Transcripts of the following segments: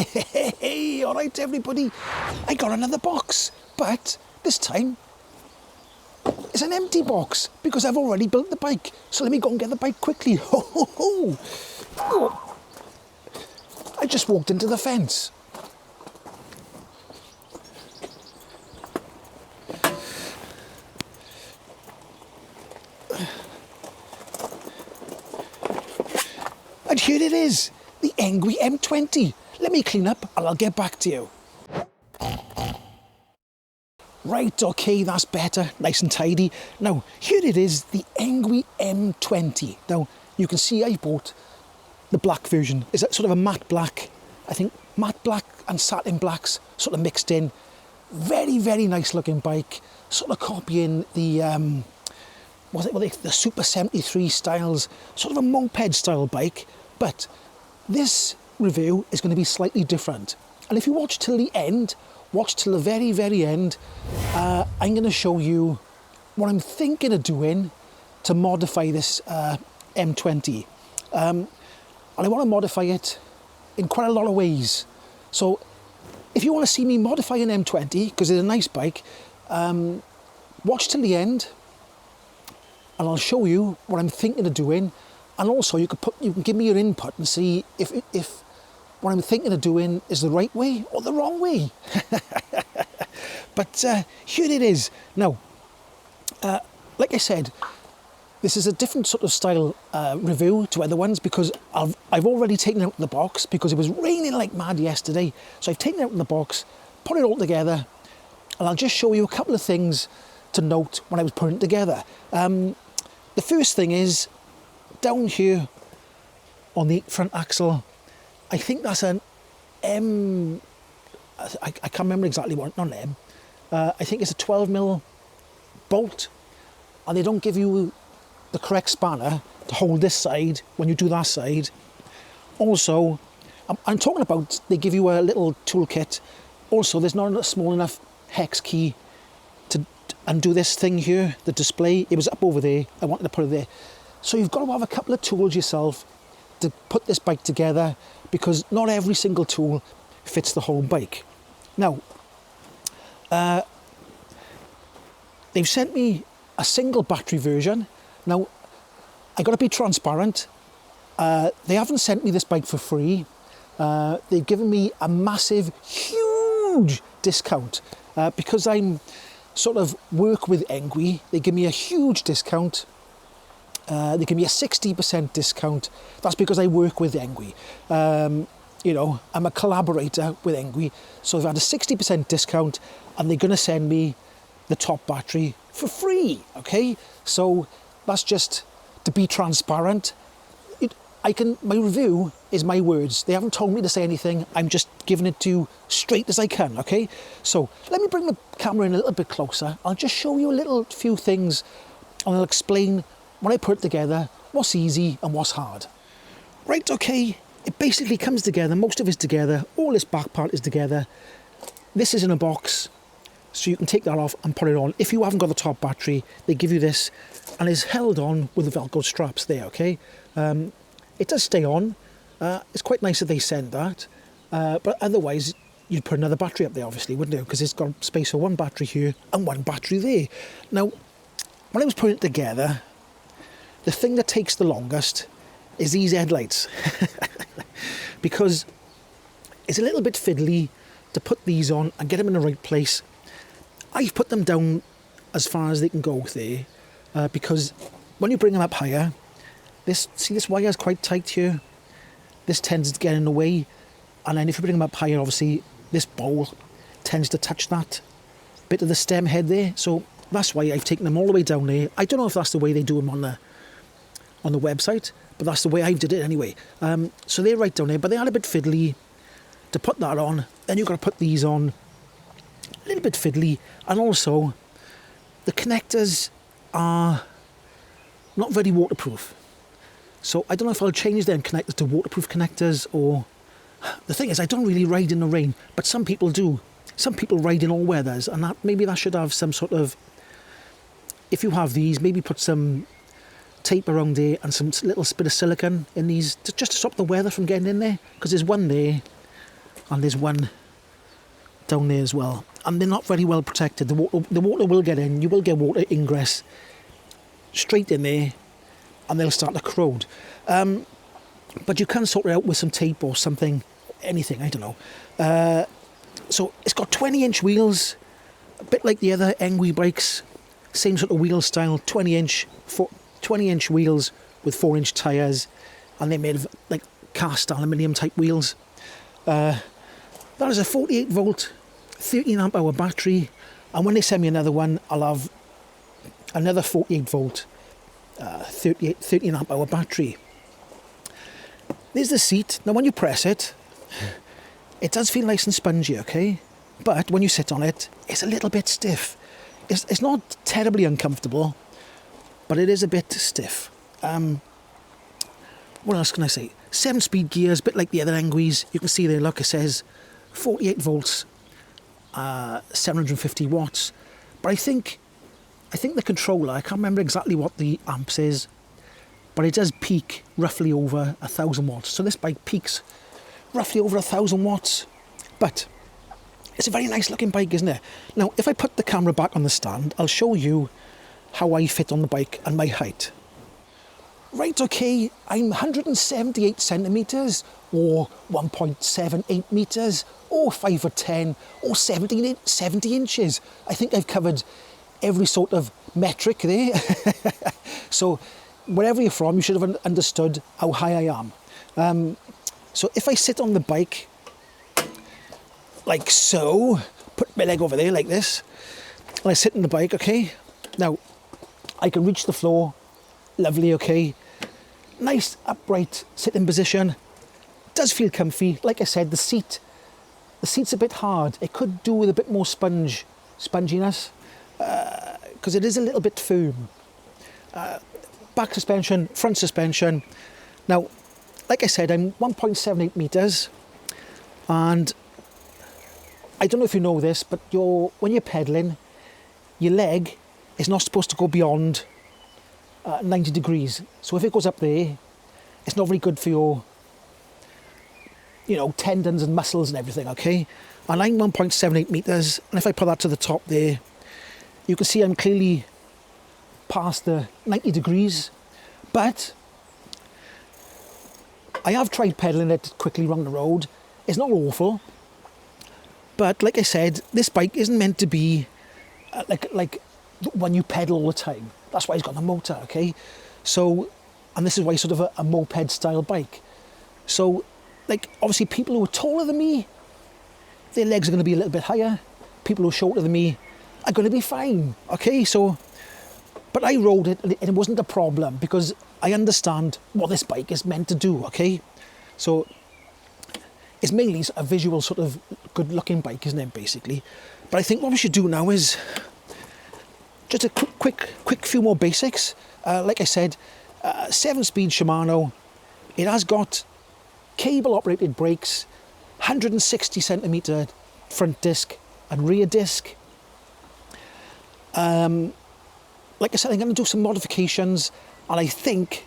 Hey, all right, everybody. I got another box, but this time it's an empty box because I've already built the bike. So let me go and get the bike quickly. Ho, ho, ho. Oh. I just walked into the fence. And here it is, the Engwe M20. Let me clean up and I'll get back to you. Right, okay, that's better, nice and tidy. Now, here it is, the Engwe M20. Now, you can see I bought the black version. It's sort of a matte black. I think matte black and satin blacks sort of mixed in. Very, very nice looking bike. Sort of copying the, the Super 73 styles, sort of a moped style bike. But this review is going to be slightly different. And if you watch till the end, watch till the very, very end, I'm going to show you what I'm thinking of doing to modify this M20. And I want to modify it in quite a lot of ways. So if you want to see me modify an M20, because it's a nice bike, watch till the end and I'll show you what I'm thinking of doing. And also you can give me your input and see if what I'm thinking of doing is the right way or the wrong way. But here it is. Now, like I said, this is a different sort of style review to other ones because I've already taken it out of the box because it was raining like mad yesterday. So I've taken it out of the box, put it all together, and I'll just show you a couple of things to note when I was putting it together. The first thing is, down here on the front axle, I think that's an M, I can't remember exactly what, not an M, I think it's a 12mm bolt, and they don't give you the correct spanner to hold this side when you do that side. Also, I'm talking about they give you a little toolkit. Also, there's not a small enough hex key to undo this thing here, the display. It was up over there, I wanted to put it there. So you've got to have a couple of tools yourself to put this bike together because not every single tool fits the whole bike. Now, they've sent me a single battery version. Now, I got to be transparent. They haven't sent me this bike for free. They've given me a massive, huge discount because I'm sort of work with Engwe. They give me a huge discount. They give me a 60% discount. That's because I work with Engwe. You know, I'm a collaborator with Engwe. So I've had a 60% discount and they're going to send me the top battery for free, okay? So that's just to be transparent. My review is my words. They haven't told me to say anything. I'm just giving it to you straight as I can, okay? So let me bring the camera in a little bit closer. I'll just show you a few things and I'll explain when I put it together, what's easy and what's hard. Right, okay, it basically comes together, most of it's together, all this back part is together. This is in a box, so you can take that off and put it on. If you haven't got the top battery, they give you this, and it's held on with the Velcro straps there, okay? It does stay on. It's quite nice that they send that, but otherwise, you'd put another battery up there, obviously, wouldn't you? Because it's got space for one battery here and one battery there. Now, when I was putting it together, the thing that takes the longest is these headlights because it's a little bit fiddly to put these on and get them in the right place. I've put them down as far as they can go there because when you bring them up higher, this wire is quite tight here. This tends to get in the way, and then if you bring them up higher, obviously this bowl tends to touch that bit of the stem head there. So that's why I've taken them all the way down there. I don't know if that's the way they do them on the website, but that's the way I did it anyway. So they're right down there, but they are a bit fiddly to put that on. Then you've got to put these on, a little bit fiddly, and also the connectors are not very waterproof. So I don't know if I'll change them connectors to waterproof connectors, or the thing is I don't really ride in the rain, but some people do. Some people ride in all weathers, and maybe that should have some sort of, if you have these, maybe put some tape around there and some little bit of silicone in these just to stop the weather from getting in there, because there's one there and there's one down there as well. And they're not very well protected. The water will get in. You will get water ingress straight in there, and they'll start to corrode. But you can sort it out with some tape or something, anything, I don't know. So it's got 20-inch wheels, a bit like the other Engwe bikes, same sort of wheel style, 20-inch wheels with 4-inch tyres, and they're made of like cast aluminium type wheels. That is a 48 volt, 13 amp hour battery, and when they send me another one, I'll have another 48 volt, 13 amp hour battery. There's the seat. Now when you press it, it does feel nice and spongy, okay? But when you sit on it, it's a little bit stiff. It's not terribly uncomfortable, but it is a bit stiff. What else can I say? 7-speed gears, a bit like the other Engwes. You can see there, look, it says 48 volts, 750 watts. But I think the controller, I can't remember exactly what the amps is, but it does peak roughly over 1,000 watts. So this bike peaks roughly over 1,000 watts. But it's a very nice looking bike, isn't it? Now, if I put the camera back on the stand, I'll show you how I fit on the bike and my height. Right, okay, I'm 178 centimetres, or 1.78 metres, or 5'10", or 70 inches. I think I've covered every sort of metric there. So wherever you're from, you should have understood how high I am. So if I sit on the bike, like so, put my leg over there like this, and I sit on the bike, okay? Now, I can reach the floor, lovely, okay? Nice, upright, sitting position. Does feel comfy. Like I said, the seat's a bit hard. It could do with a bit more sponginess, because it is a little bit firm. Back suspension, front suspension. Now, like I said, I'm 1.78 metres, and I don't know if you know this, but when you're pedalling, your leg is not supposed to go beyond 90 degrees. So if it goes up there, it's not very good for your, tendons and muscles and everything, okay? And I'm 1.78 metres, and if I put that to the top there, you can see I'm clearly past the 90 degrees, but I have tried pedalling it quickly around the road. It's not awful, but like I said, this bike isn't meant to be like when you pedal all the time. That's why it's got the motor, okay? So, and this is why it's sort of a moped style bike. So, like, obviously people who are taller than me, their legs are going to be a little bit higher. People who are shorter than me are going to be fine, okay? So, but I rode it and it wasn't a problem because I understand what this bike is meant to do, okay? So, it's mainly a visual sort of good looking bike, isn't it, basically? But I think what we should do now is just a quick few more basics. Like I said, 7-speed Shimano. It has got cable-operated brakes, 160 centimetre front disc and rear disc. Like I said, I'm going to do some modifications, and I think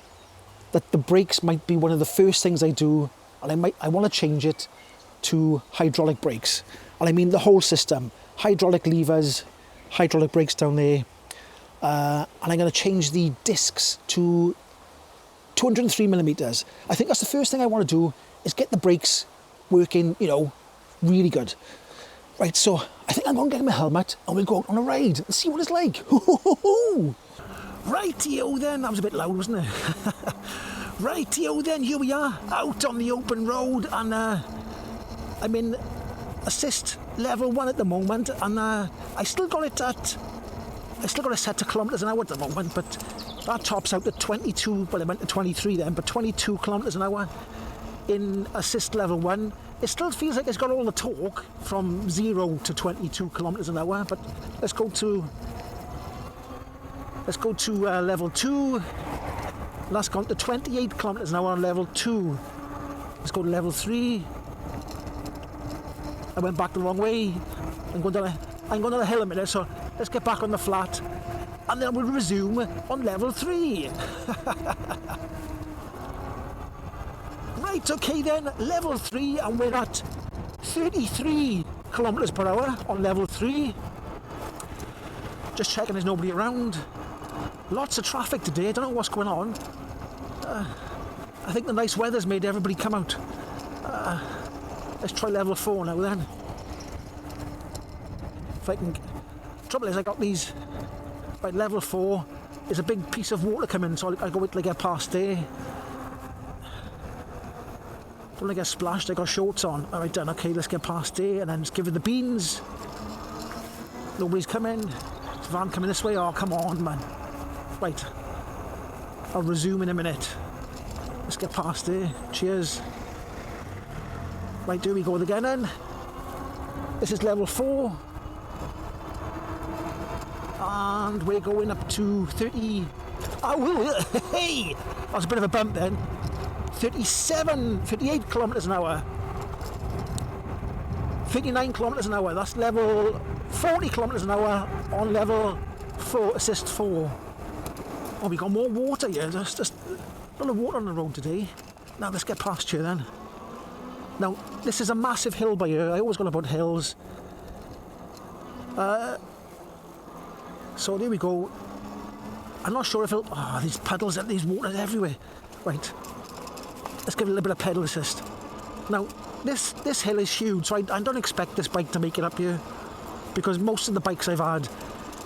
that the brakes might be one of the first things I do, and I want to change it to hydraulic brakes. And I mean the whole system, hydraulic levers, hydraulic brakes down there, and I'm going to change the discs to 203 millimeters. I think that's the first thing I want to do, is get the brakes working, really good. Right, so I think I'm going to get my helmet and we'll go out on a ride and see what it's like. Rightio then, that was a bit loud, wasn't it? Rightio then, here we are, out on the open road, and I'm in assist level 1 at the moment, and I still got it set to kilometres an hour at the moment, but that tops out at 22, well, I went to 23 then, but 22 kilometres an hour in assist level 1. It still feels like it's got all the torque from 0 to 22 kilometres an hour, but let's go to level 2. That's gone to 28 kilometres an hour on level 2. Let's go to level 3. I went back the wrong way. I'm going down the hill a minute, so let's get back on the flat, and then we'll resume on level 3. Right, okay then, level 3, and we're at 33 kilometers per hour on level 3. Just checking there's nobody around. Lots of traffic today, I don't know what's going on. I think the nice weather's made everybody come out. Let's try level 4 now then. If I can... Trouble is I got these... Right, level 4 is a big piece of water coming, so I go to get past there. Don't want to get splashed, I got shorts on. Alright then, okay, let's get past there and then just give it the beans. Nobody's coming. Is the van coming this way? Oh, come on, man. Right. I'll resume in a minute. Let's get past there. Cheers. Right, here we go again then. This is level 4. And we're going up to 30... Oh, hey! That was a bit of a bump then. 38 kilometers an hour. 39 kilometers an hour. That's level 40 kilometers an hour on level 4, assist 4. Oh, we got more water here. There's just a lot of water on the road today. Now let's get past here then. Now, this is a massive hill by here. I always go about hills. So there we go. I'm not sure if it'll... Oh, these puddles, these waters everywhere. Right. Let's give it a little bit of pedal assist. Now, this hill is huge, so I don't expect this bike to make it up here. Because most of the bikes I've had,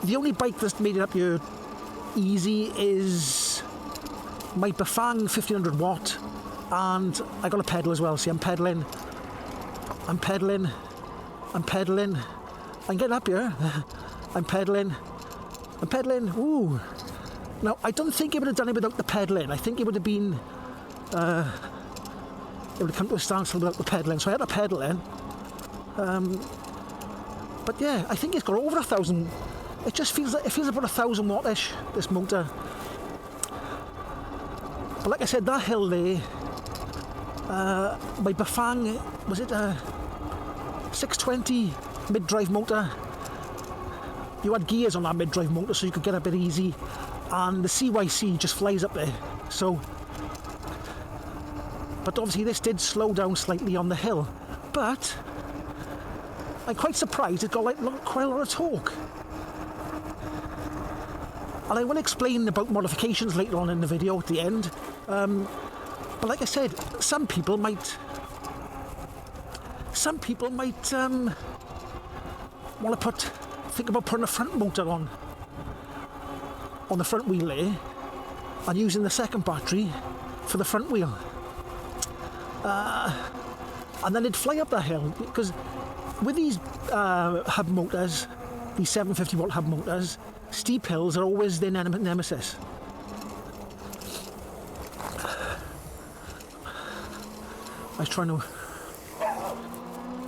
the only bike that's made it up here easy is my Bafang 1500 watt. And I got a pedal as well. See, I'm pedaling. I'm pedaling. I'm getting up here. I'm pedaling. Ooh. Now, I don't think it would have done it without the pedaling. I think it would have been... it would have come to a standstill without the pedaling. So I had to pedal in. But yeah, I think it's got over 1,000. It just feels like, it feels about 1,000 watt-ish, this motor. But like I said, that hill there, my Bafang, was it a 620 mid-drive motor? You had gears on that mid-drive motor so you could get a bit easy, and the CYC just flies up there. So, but obviously this did slow down slightly on the hill, but I'm quite surprised it got like quite a lot of torque. And I will explain about modifications later on in the video at the end. But like I said, some people might want to think about putting a front motor on the front wheel there and using the second battery for the front wheel. And then it'd fly up that hill, because with these hub motors, these 750 watt hub motors, steep hills are always their nemesis. I was trying to...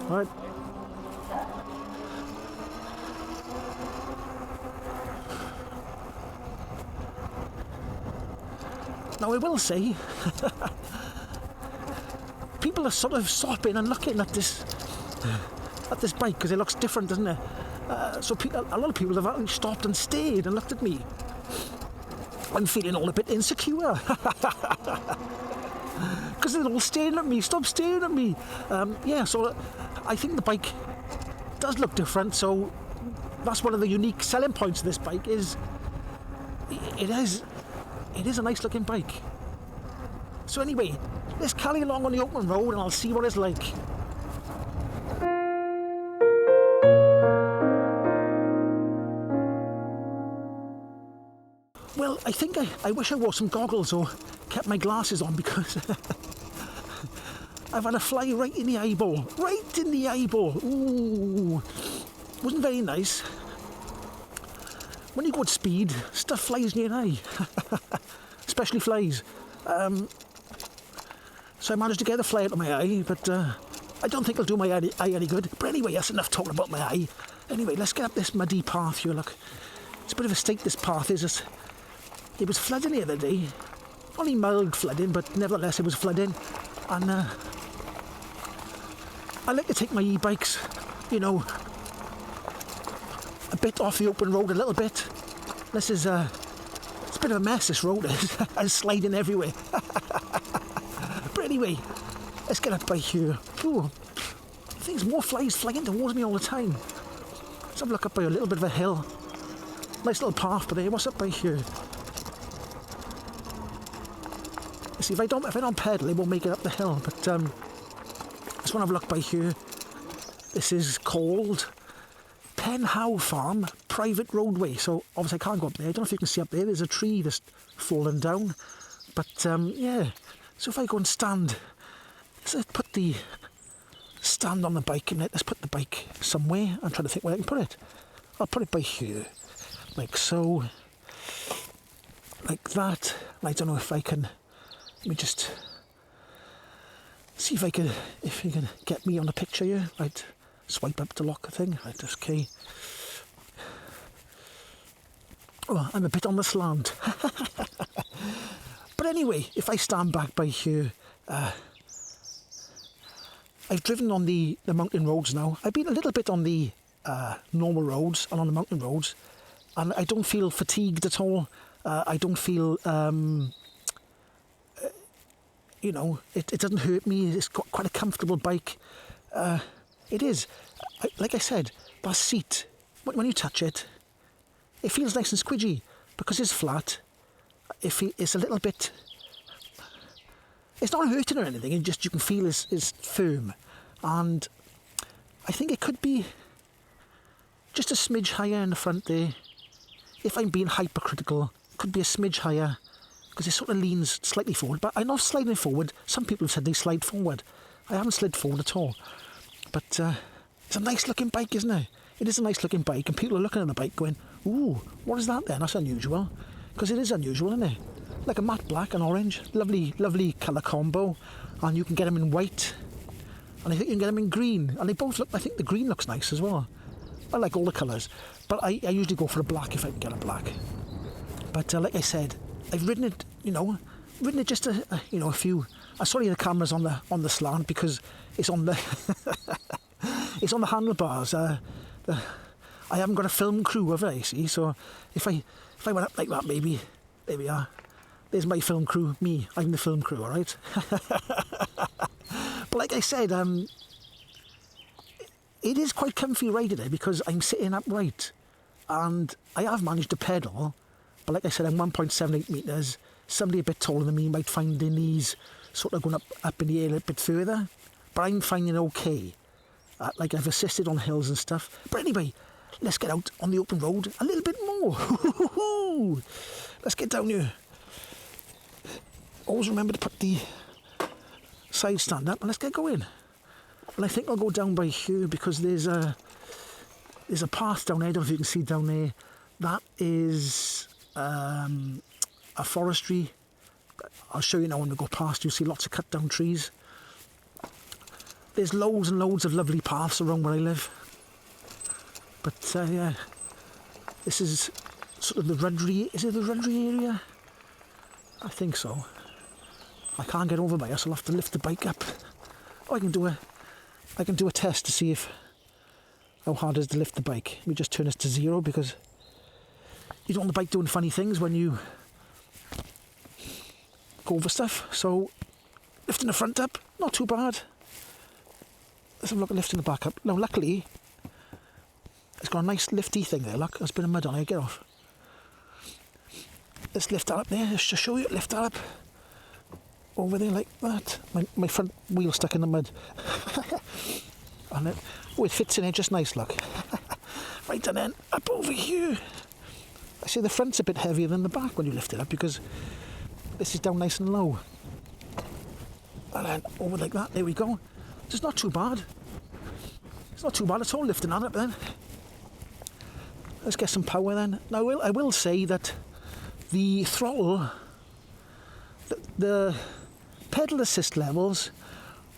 Right. Now I will say, people are sort of stopping and looking at this bike because it looks different, doesn't it? So a lot of people have actually stopped and stared and looked at me. I'm feeling all a bit insecure. Because they're all staring at me. Stop staring at me. Yeah, so I think the bike does look different. So that's one of the unique selling points of this bike, is it is a nice looking bike. So anyway, let's carry along on the open road and I'll see what it's like. Well, I think I wish I wore some goggles or kept my glasses on, because I've had a fly right in the eyeball. Right in the eyeball. Ooh. Wasn't very nice. When you go at speed, stuff flies in your eye. Especially flies. So I managed to get the fly out of my eye, but I don't think it'll do my eye any good. But anyway, that's enough talking about my eye. Anyway, let's get up this muddy path here, look. It's a bit of a state, this path is. It was flooding the other day. Only mild flooding, but nevertheless it was flooding. And I like to take my e-bikes, you know, a bit off the open road a little bit. This is it's a bit of a mess, this road is. I'm sliding everywhere. But anyway, let's get up by here. Ooh, Things more flies flying towards me all the time. Let's have a look up by a little bit of a hill. Nice little path, but there. What's up by here? See, if I don't pedal, it won't make it up the hill. But let's want to have a look by here. This is called Penhow Farm Private Roadway. So obviously I can't go up there. I don't know if you can see up there. There's a tree that's fallen down. But yeah. So if I go and stand, let's put the stand on the bike and let's put the bike somewhere. I'm trying to think where I can put it. I'll put it by here, like so, like that. And I don't know if I can. Let me just see if you can get me on the picture here. Right, swipe up to lock the thing. Right, okay. Oh, I'm a bit on the slant. But anyway, if I stand back by here, I've driven on the mountain roads now. I've been a little bit on the normal roads and on the mountain roads, and I don't feel fatigued at all. I don't feel, you know, it doesn't hurt me. It's got quite a comfortable bike. It is. Like I said, that seat, when you touch it, it feels nice and squidgy because it's flat. It's a little bit. It's not hurting or anything. It just you can feel it's firm, and I think it could be just a smidge higher in the front there. If I'm being hypercritical, it could be a smidge higher because it sort of leans slightly forward. But I'm not sliding forward. Some people have said they slide forward. I haven't slid forward at all. But it's a nice looking bike, isn't it? It is a nice looking bike, and people are looking at the bike going, "Ooh, what is that then? That's unusual." Because it is unusual, isn't it? Like a matte black and orange. Lovely, lovely colour combo. And you can get them in white. And I think you can get them in green. And they both look, I think the green looks nice as well. I like all the colours. But I usually go for a black if I can get a black. But like I said, I've ridden it, you know, just a few. Sorry the camera's on the slant because it's on the it's on the handlebars. I haven't got a film crew, have I? See, so if I went up like that, maybe there we are. There's my film crew, me. I'm the film crew, all right. But like I said, it is quite comfy riding it because I'm sitting upright, and I have managed to pedal. But like I said, I'm 1.78 metres. Somebody a bit taller than me might find their knees sort of going up in the air a little bit further. But I'm finding okay. Like I've assisted on hills and stuff. But anyway, let's get out on the open road a little bit more. Let's get down here. Always remember to put the side stand up and let's get going. And I think I'll go down by here because there's a path down there. I don't know if you can see down there. That is a forestry. I'll show you now when we go past. You'll see lots of cut down trees. There's loads and loads of lovely paths around where I live. But yeah, this is sort of the Rudry. Is it the Rudry area? I think so. I can't get over by us. I'll have to lift the bike up. Oh, I can do a test to see how hard it is to lift the bike. Let me just turn this to 0 because you don't want the bike doing funny things when you go over stuff. So lifting the front up, not too bad. Let's have a look at lifting the back up. Now, luckily, it's got a nice lifty thing there. Look, there's a bit of mud on it. Get off. Let's lift that up there. Let's just show you. Lift that up. Over there like that. My front wheel stuck in the mud. And it fits in here just nice, look. Right, and then up over here. I see the front's a bit heavier than the back when you lift it up because this is down nice and low. And then over like that. There we go. It's not too bad. It's not too bad at all lifting that up then. Let's get some power then. Now I will say that the throttle, the pedal assist levels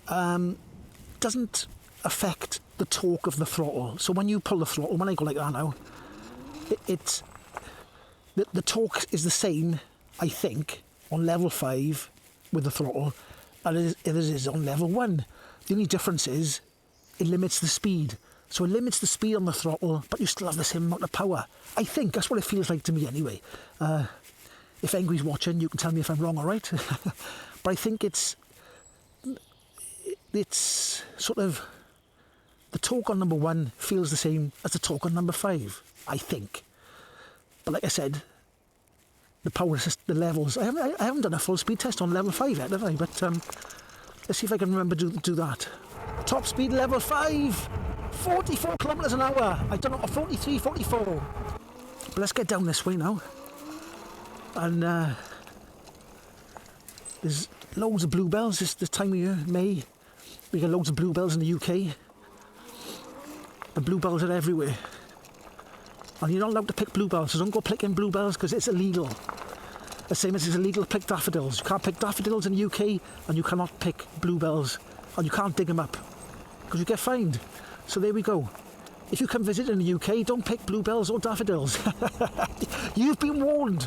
doesn't affect the torque of the throttle. So when you pull the throttle, when I go like that now, the torque is the same, I think, on level 5 with the throttle as it is on level 1. The only difference is it limits the speed. So it limits the speed on the throttle, but you still have the same amount of power. I think that's what it feels like to me anyway. If Engwe's watching, you can tell me if I'm wrong, all right? But I think it's sort of the torque on number 1 feels the same as the torque on number 5, I think. But like I said, the power assist, the levels, I haven't done a full speed test on level 5 yet, have I? But let's see if I can remember to do that. Top speed level 5, 44 kilometers an hour. I don't know, 43, 44. But let's get down this way now. And there's loads of bluebells this time of year, May. We get loads of bluebells in the UK. The bluebells are everywhere. And you're not allowed to pick bluebells, so don't go picking bluebells because it's illegal. The same as it's illegal to pick daffodils. You can't pick daffodils in the UK, and you cannot pick bluebells, and you can't dig them up because you get fined. So there we go. If you come visit in the UK, don't pick bluebells or daffodils. You've been warned.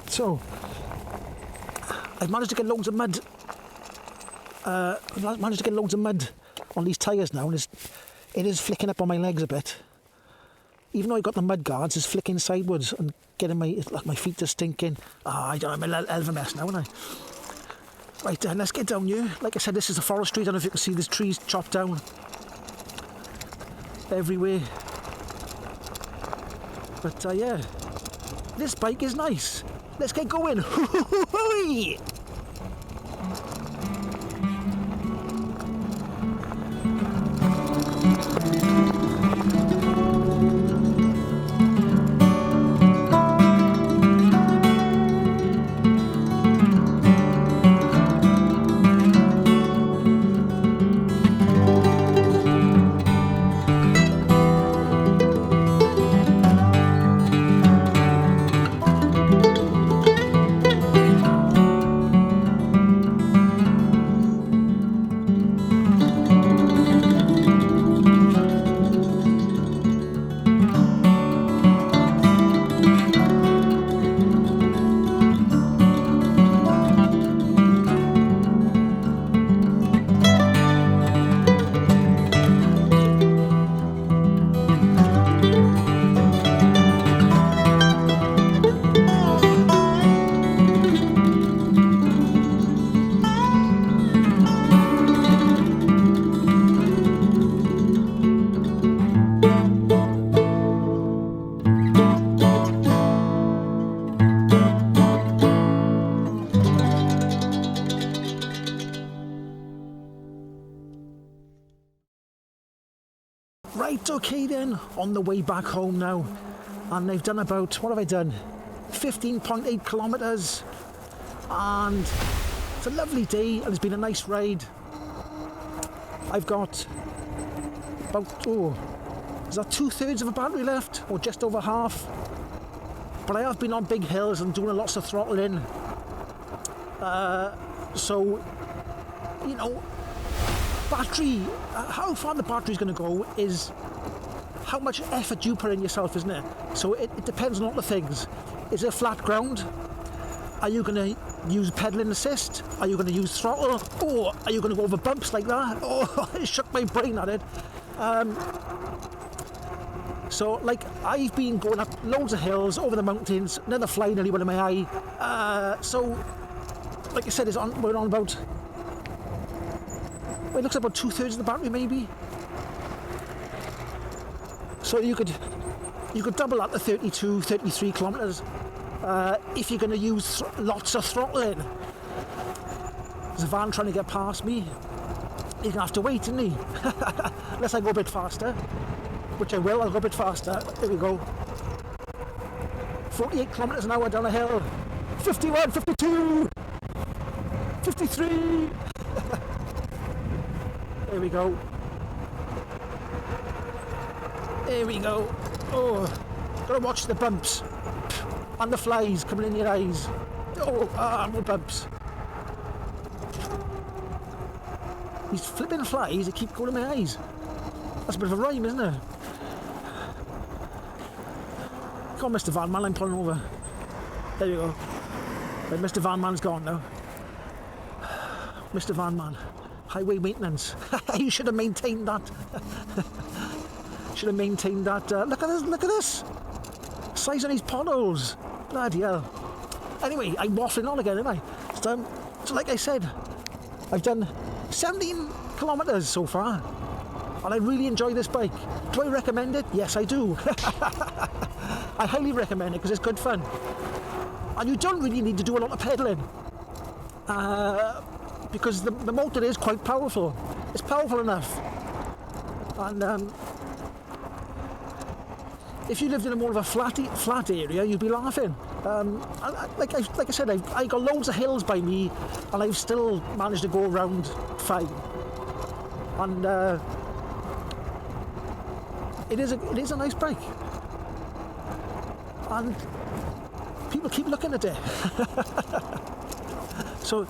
So I've managed to get loads of mud. I've managed to get loads of mud on these tyres now, and it is flicking up on my legs a bit. Even though I got the mud guards, it's flicking sideways and getting my feet are stinking. I don't know, I'm a hell of a mess now, aren't I? Right, let's get down here. Like I said, this is a forestry. I don't know if you can see, there's trees chopped down everywhere. But yeah, this bike is nice. Let's get going. Right, okay then, on the way back home now, and I've done about, what have I done? 15.8 kilometres, and it's a lovely day, and it's been a nice ride. I've got about, is that 2/3 of a battery left, or just over half? But I have been on big hills and doing lots of throttling, so, you know, battery, how far the battery's going to go is how much effort you put in yourself, isn't it? So it depends on all the things. Is it flat ground? Are you going to use pedaling assist? Are you going to use throttle? Or are you going to go over bumps like that? Oh, it shook my brain at it. So, like, I've been going up loads of hills, over the mountains, another fly nearly went in my eye. So, like I said, we're on about, well, it looks like about 2/3 of the battery, maybe. So you could double that to 32, 33 kilometres if you're going to use lots of throttling. There's a van trying to get past me. He's going to have to wait, isn't he? Unless I go a bit faster, which I will. I'll go a bit faster. There we go. 48 kilometres an hour down a hill. 51, 52, 53. There we go. There we go. Oh, gotta watch the bumps and the flies coming in your eyes. Oh, more bumps. These flipping flies that keep going in my eyes. That's a bit of a rhyme, isn't it? Come on, Mr. Van Man, I'm pulling over. There you go. Right, Mr. Van Man's gone now. Mr. Van Man. Highway maintenance. You should have maintained that. Should have maintained that. Look at this, look at this. Size on these potholes. Bloody hell. Anyway, I'm waffling on again, aren't I? So like I said, I've done 17 kilometres so far. and I really enjoy this bike. Do I recommend it? Yes, I do. I highly recommend it because it's good fun. And you don't really need to do a lot of pedalling because the motor is quite powerful. It's powerful enough. And if you lived in a more of a flat area, you'd be laughing. Like I said, I got loads of hills by me, and I've still managed to go around fine. And it is a nice bike, and people keep looking at it. So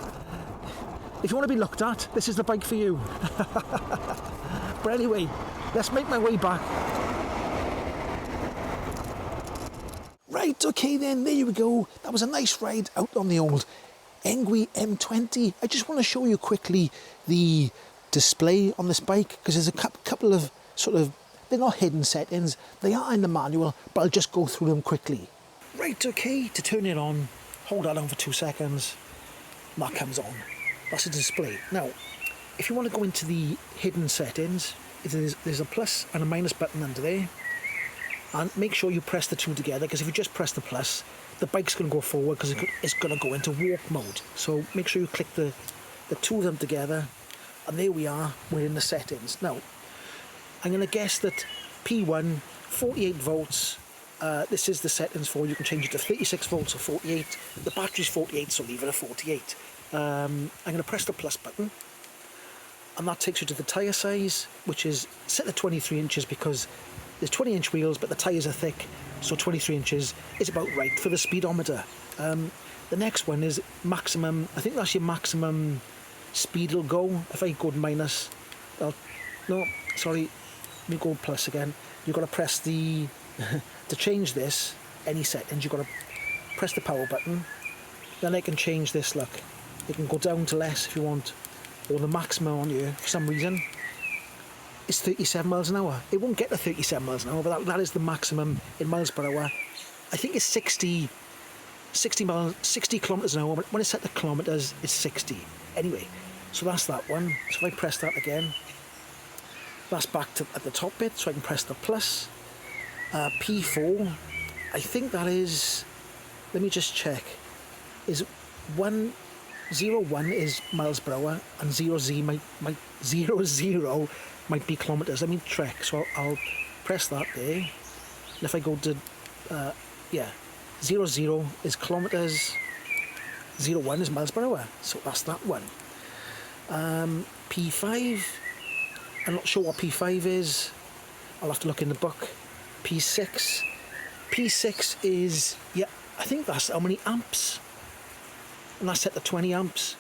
if you want to be looked at, this is the bike for you. But anyway, let's make my way back. Right, okay then, there you go. That was a nice ride out on the old Engwe M20. I just want to show you quickly the display on this bike, because there's a couple of sort of, they're not hidden settings, they are in the manual, but I'll just go through them quickly. Right, okay, to turn it on, hold that on for 2 seconds, and that comes on. That's a display. Now, if you want to go into the hidden settings, there's a plus and a minus button under there. And make sure you press the two together, because if you just press the plus, the bike's going to go forward because it's going to go into walk mode. So make sure you click the two of them together, and there we are, we're in the settings. Now, I'm going to guess that P1, 48 volts, this is the settings for, you can change it to 36 volts or 48. The battery's 48, so leave it at 48. I'm going to press the plus button, and that takes you to the tyre size, which is set at 23 inches because there's 20-inch wheels, but the tyres are thick, so 23 inches is about right for the speedometer. The next one is maximum, I think that's your maximum speed it'll go. If I go minus, no, sorry, let me go plus again. You've got to press the, to change this, any settings, you've got to press the power button. Then I can change this, look. You can go down to less if you want, or the maximum on here, for some reason. It's 37 miles an hour. It won't get to 37 miles an hour, but that is the maximum in miles per hour. I think it's 60 kilometers an hour, but when it's set to kilometers, it's 60. Anyway, so that's that one. So if I press that again, that's back to at the top bit, so I can press the plus. P4, I think that is, let me just check, is 01 is miles per hour, and 00 might be kilometers. Let me check. So I'll press that there. And if I go to, 00 is kilometers, 01 is miles per hour. So that's that one. P5, I'm not sure what P5 is. I'll have to look in the book. P6 is, yeah, I think that's how many amps. And that's set to 20 amps.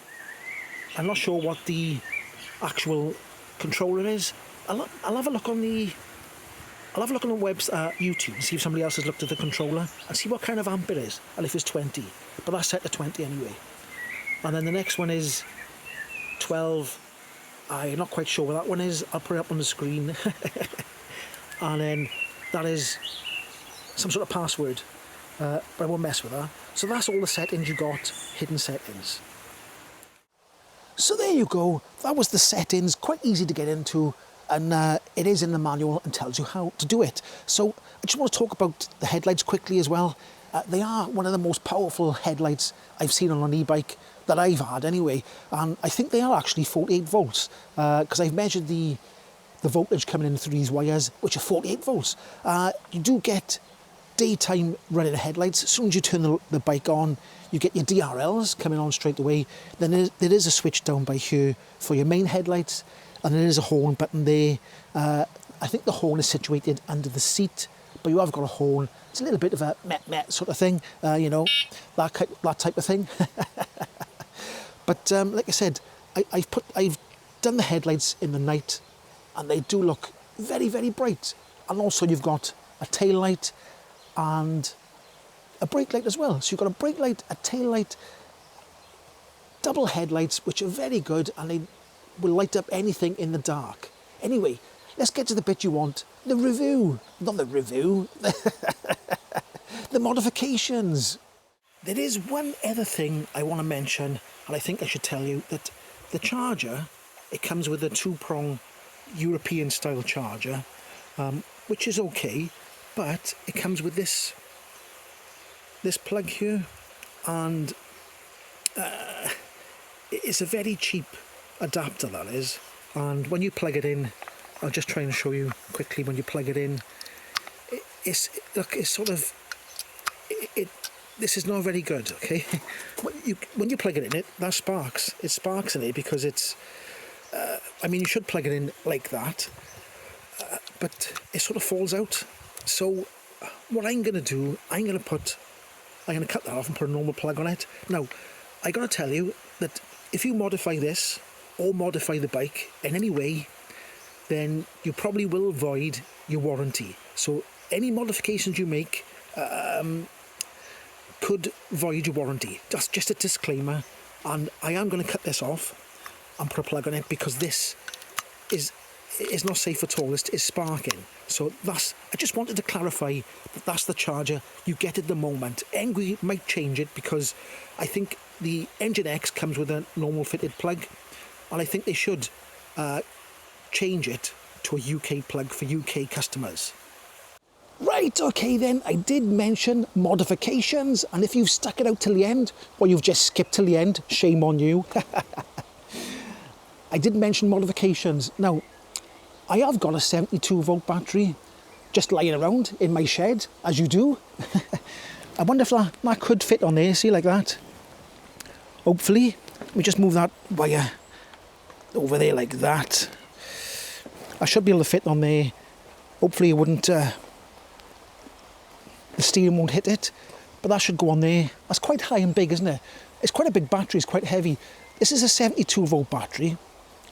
I'm not sure what the actual controller is. I'll have a look on the website, YouTube, and see if somebody else has looked at the controller and see what kind of amp it is, and if it's 20. But that's set to 20 anyway. And then the next one is 12. I'm not quite sure what that one is. I'll put it up on the screen. And then that is some sort of password, but I won't mess with that. So that's all the settings you got, hidden settings. So there you go, that was the settings, quite easy to get into, and it is in the manual and tells you how to do it. So I just want to talk about the headlights quickly as well. They are one of the most powerful headlights I've seen on an e-bike that I've had anyway, and I think they are actually 48 volts, because I've measured the voltage coming in through these wires, which are 48 volts. You do get daytime running headlights. As soon as you turn the bike on, you get your DRLs coming on straight away. Then there is a switch down by here for your main headlights, and there is a horn button there. I think the horn is situated under the seat, but you have got a horn. It's a little bit of a met sort of thing, you know, that type of thing. But like I said, I've done the headlights in the night, and they do look very, very bright. And also you've got a tail light and a brake light as well. So you've got a brake light, a tail light, double headlights, which are very good, and they will light up anything in the dark. Anyway, let's get to the bit you want. The review. Not the review. The modifications. There is one other thing I want to mention, and I think I should tell you, that the charger, it comes with a 2-prong European style charger, which is okay, but it comes with this plug here, and it's a very cheap adapter, that is. And when you plug it in, I'll just try and show you quickly. When you plug it in, it's sort of, this is not very good, okay? When you plug it in, it sparks in it, because it's, I mean, you should plug it in like that, but it sort of falls out. So what I'm going to do, I'm going to cut that off and put a normal plug on it. Now, I got to tell you that if you modify this, or modify the bike in any way, then you probably will void your warranty. So any modifications you make could void your warranty. That's just a disclaimer. And I am going to cut this off and put a plug on it, because this is not safe at all. It's sparking. So I just wanted to clarify that that's the charger you get at the moment. Engwe might change it, because I think the Engine X comes with a normal fitted plug, and I think they should change it to a UK plug for UK customers. Right, okay then, I did mention modifications, and if you've stuck it out till the end, or you've just skipped till the end, shame on you. I did mention modifications. Now, I have got a 72 volt battery just lying around in my shed, as you do. I wonder if that could fit on there, see, like that. Hopefully. Let me just move that wire over there like that. I should be able to fit on there. Hopefully it wouldn't, the steering won't hit it, but that should go on there. That's quite high and big, isn't it? It's quite a big battery, it's quite heavy. This is a 72 volt battery,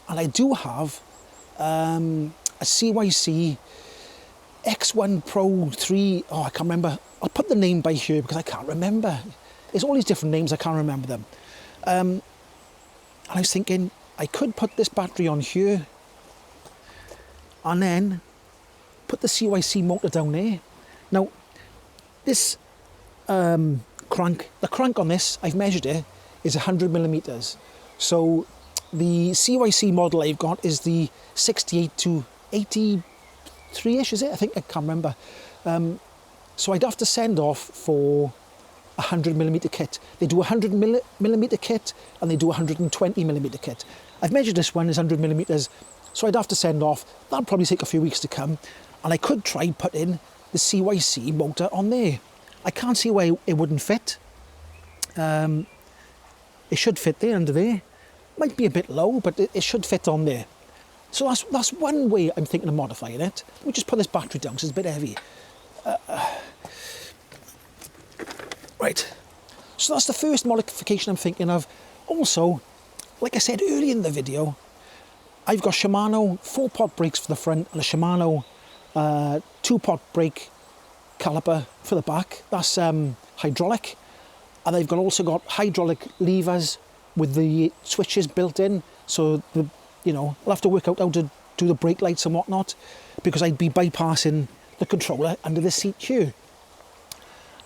and I do have a CYC X1 Pro 3, oh, I can't remember. I'll put the name by here because I can't remember. There's all these different names, I can't remember them. And I was thinking I could put this battery on here and then put the CYC motor down there. Now, this the crank on this, I've measured it, is 100 millimeters. So the CYC model I've got is the 68 to 83-ish, is it? I think, I can't remember. So I'd have to send off for a 100 millimeter kit. They do a 100 millimeter kit and they do a 120 millimeter kit. I've measured this one is 100 millimeters, so I'd have to send off. That'll probably take a few weeks to come, and I could try putting the CYC motor on there. I can't see why it wouldn't fit. It should fit there, under there. Might be a bit low, but it should fit on there. So that's one way I'm thinking of modifying it. Let me just put this battery down because it's a bit heavy. Right, so that's the first modification I'm thinking of. Also, like I said earlier in the video, I've got Shimano 4-pot brakes for the front and a Shimano 2-pot brake caliper for the back. That's hydraulic, and I've also got hydraulic levers with the switches built in. So I'll have to work out how to do the brake lights and whatnot, because I'd be bypassing the controller under the seat here.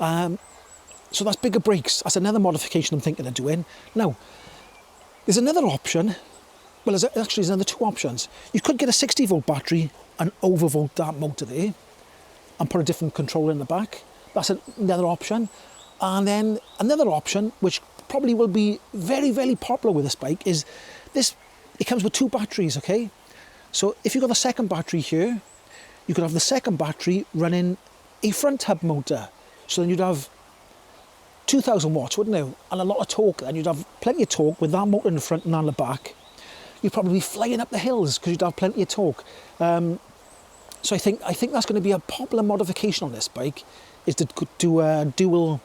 So that's bigger brakes. That's another modification I'm thinking of doing. Now, there's another option. Well, there's another two options. You could get a 60 volt battery and overvolt that motor there and put a different controller in the back. That's another option. And then another option, which probably will be very, very popular with this bike, is this. It comes with two batteries, okay? So if you've got the second battery here, you could have the second battery running a front hub motor. So then you'd have 2,000 watts, wouldn't you? And a lot of torque, and you'd have plenty of torque with that motor in the front and on the back. You'd probably be flying up the hills because you'd have plenty of torque. So I think that's going to be a popular modification on this bike, is to do a dual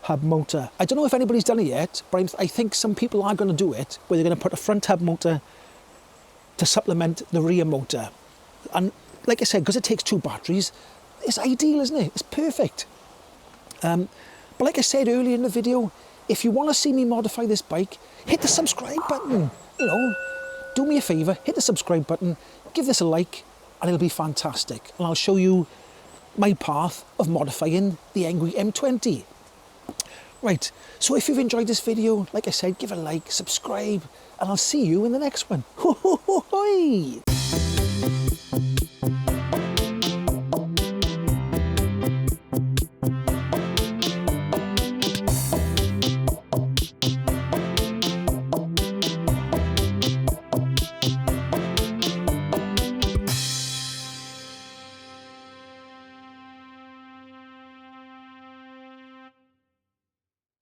hub motor. I don't know if anybody's done it yet, but I think some people are going to do it, where they're going to put a front hub motor to supplement the rear motor. And like I said, because it takes two batteries, it's ideal, isn't it? It's perfect. But like I said earlier in the video, if you want to see me modify this bike, hit the subscribe button. Do me a favour, hit the subscribe button, give this a like, and it'll be fantastic. And I'll show you my path of modifying the Engwe M20. Right, so if you've enjoyed this video, like I said, give it a like, subscribe, and I'll see you in the next one. Ho ho ho hoi!